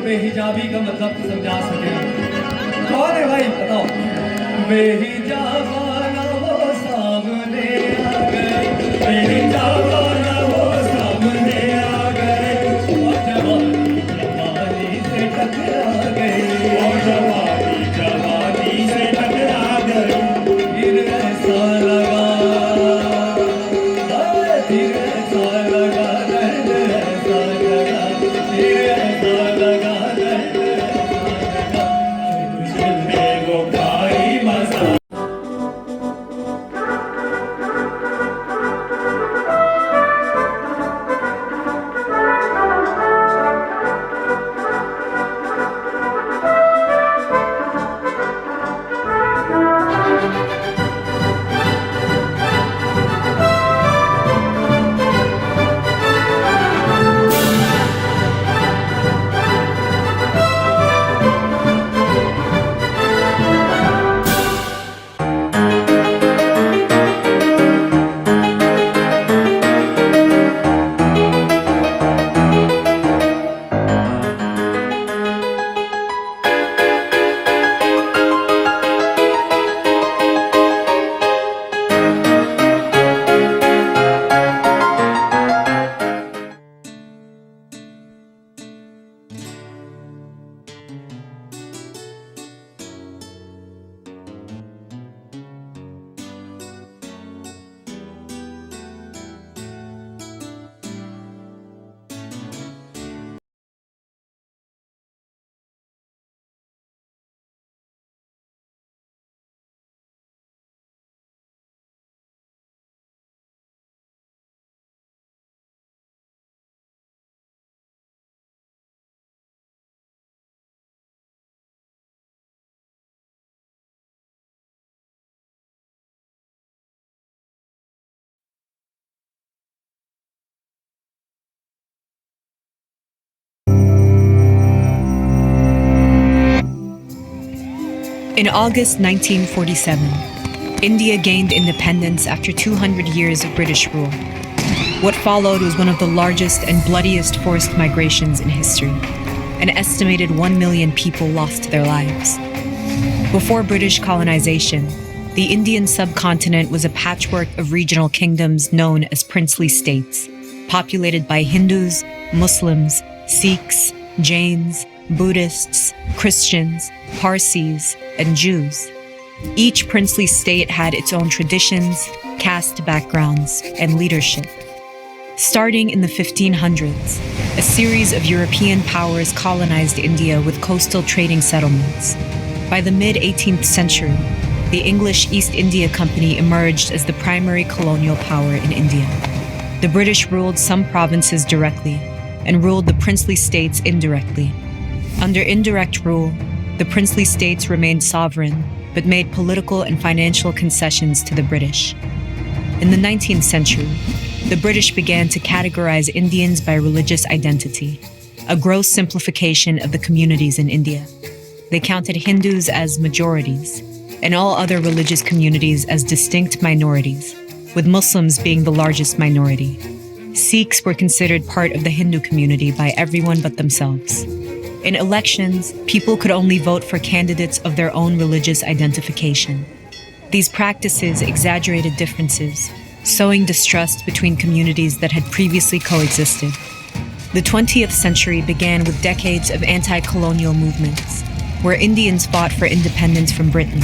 बेहिजाबी का मतलब समझा सके। कौन है भाई बताओ? बेहिजाबा ना वो सामने आ गए, बेहिजाबा ना वो सामने आ गए, और जवानी जवानी से टकरा गए, और जवानी जवानी से टकरा गई। फिर ऐसा लगा, फिर ऐसा लगा, दर्द ऐसा लगा, फिर ऐसा लगा, दर्द ऐसा लगा, दिल में वो भारी मजा। In August 1947, India gained independence after 200 years of British rule. What followed was one of the largest and bloodiest forced migrations in history. An estimated 1 million people lost their lives. Before British colonization, the Indian subcontinent was a patchwork of regional kingdoms known as princely states, populated by Hindus, Muslims, Sikhs, Jains, Buddhists, Christians, Parsis, and Jews. Each princely state had its own traditions, caste backgrounds, and leadership. Starting in the 1500s, a series of European powers colonized India with coastal trading settlements. By the mid-18th century, the English East India Company emerged as the primary colonial power in India. The British ruled some provinces directly and ruled the princely states indirectly. Under indirect rule, the princely states remained sovereign but made political and financial concessions to the British. In the 19th century, the British began to categorize Indians by religious identity, a gross simplification of the communities in India. They counted Hindus as majorities and all other religious communities as distinct minorities, with Muslims being the largest minority. Sikhs were considered part of the Hindu community by everyone but themselves. In elections, people could only vote for candidates of their own religious identification. These practices exaggerated differences, sowing distrust between communities that had previously coexisted. The 20th century began with decades of anti-colonial movements, where Indians fought for independence from Britain.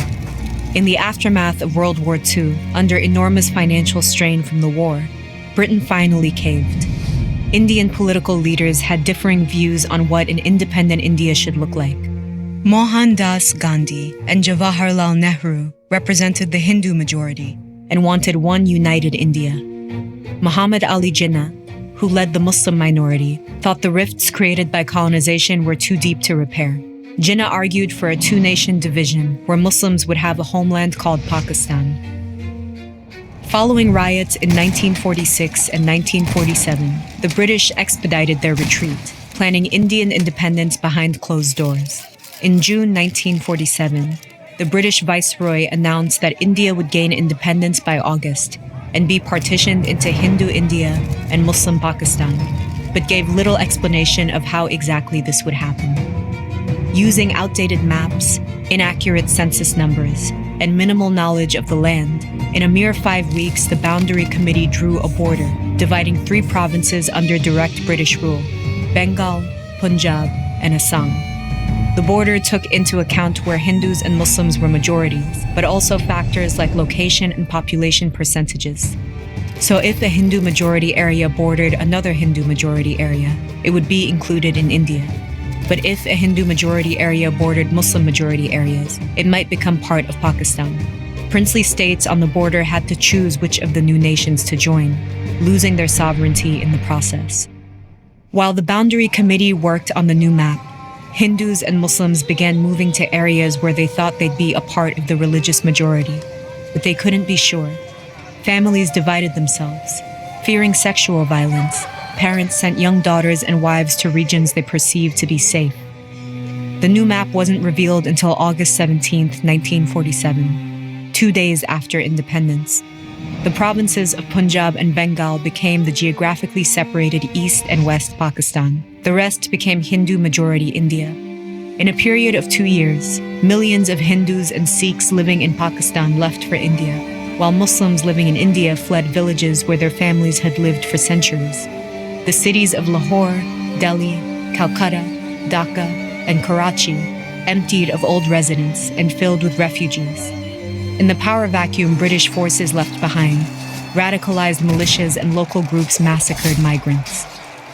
In the aftermath of World War II, under enormous financial strain from the war, Britain finally caved. Indian political leaders had differing views on what an independent India should look like. Mohandas Gandhi and Jawaharlal Nehru represented the Hindu majority and wanted one united India. Muhammad Ali Jinnah, who led the Muslim minority, thought the rifts created by colonization were too deep to repair. Jinnah argued for a two-nation division where Muslims would have a homeland called Pakistan. Following riots in 1946 and 1947, the British expedited their retreat, planning Indian independence behind closed doors. In June 1947, the British Viceroy announced that India would gain independence by August and be partitioned into Hindu India and Muslim Pakistan. but gave little explanation of how exactly this would happen. Using outdated maps, inaccurate census numbers, and minimal knowledge of the land, in a mere 5 weeks, the Boundary Committee drew a border, dividing 3 provinces under direct British rule: Bengal, Punjab, and Assam. The border took into account where Hindus and Muslims were majorities, but also factors like location and population percentages. So if a Hindu majority area bordered another Hindu majority area, it would be included in India. But if a Hindu majority area bordered Muslim majority areas, it might become part of Pakistan. Princely states on the border had to choose which of the new nations to join, losing their sovereignty in the process. While the Boundary Committee worked on the new map, Hindus and Muslims began moving to areas where they thought they'd be a part of the religious majority, but they couldn't be sure. Families divided themselves. Fearing sexual violence, parents sent young daughters and wives to regions they perceived to be safe. The new map wasn't revealed until August 17, 1947, 2 days after independence. The provinces of Punjab and Bengal became the geographically separated East and West Pakistan. The rest became Hindu-majority India. In a period of 2 years, millions of Hindus and Sikhs living in Pakistan left for India, while Muslims living in India fled villages where their families had lived for centuries. The cities of Lahore, Delhi, Calcutta, Dhaka, and Karachi emptied of old residents and filled with refugees. In the power vacuum British forces left behind, radicalized militias and local groups massacred migrants.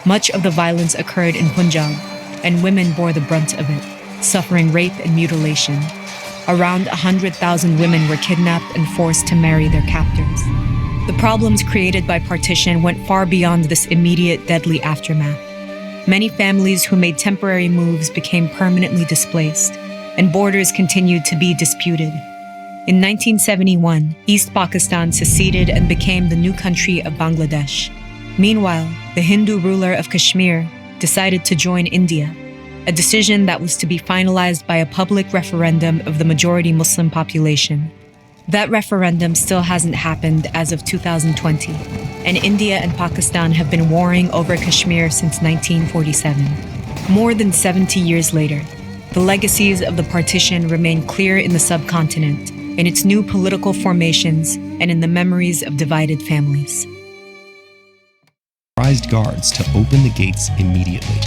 Much of the violence occurred in Punjab, and women bore the brunt of it, suffering rape and mutilation. Around 100,000 women were kidnapped and forced to marry their captors. The problems created by partition went far beyond this immediate deadly aftermath. Many families who made temporary moves became permanently displaced, and borders continued to be disputed. In 1971, East Pakistan seceded and became the new country of Bangladesh. Meanwhile, the Hindu ruler of Kashmir decided to join India, a decision that was to be finalized by a public referendum of the majority Muslim population. That referendum still hasn't happened as of 2020, and India and Pakistan have been warring over Kashmir since 1947. More than 70 years later, the legacies of the partition remain clear in the subcontinent, in its new political formations, and in the memories of divided families. Surprised guards to open the gates immediately.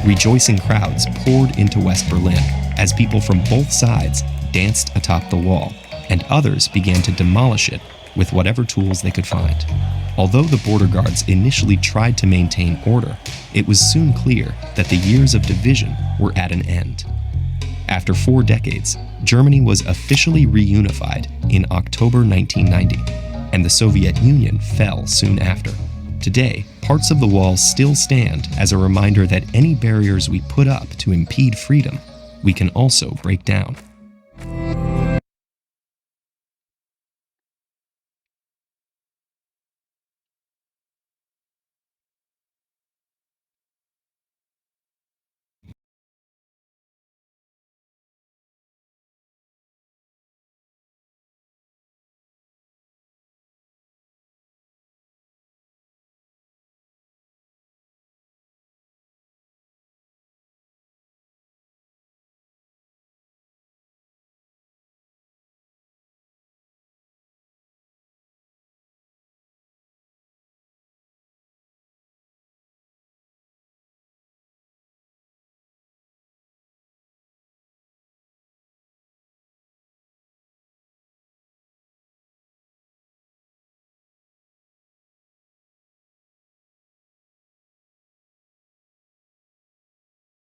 Rejoicing crowds poured into West Berlin as people from both sides danced atop the wall, and others began to demolish it with whatever tools they could find. Although the border guards initially tried to maintain order, it was soon clear that the years of division were at an end. After 4 decades, Germany was officially reunified in October 1990, and the Soviet Union fell soon after. Today, parts of the wall still stand as a reminder that any barriers we put up to impede freedom, we can also break down.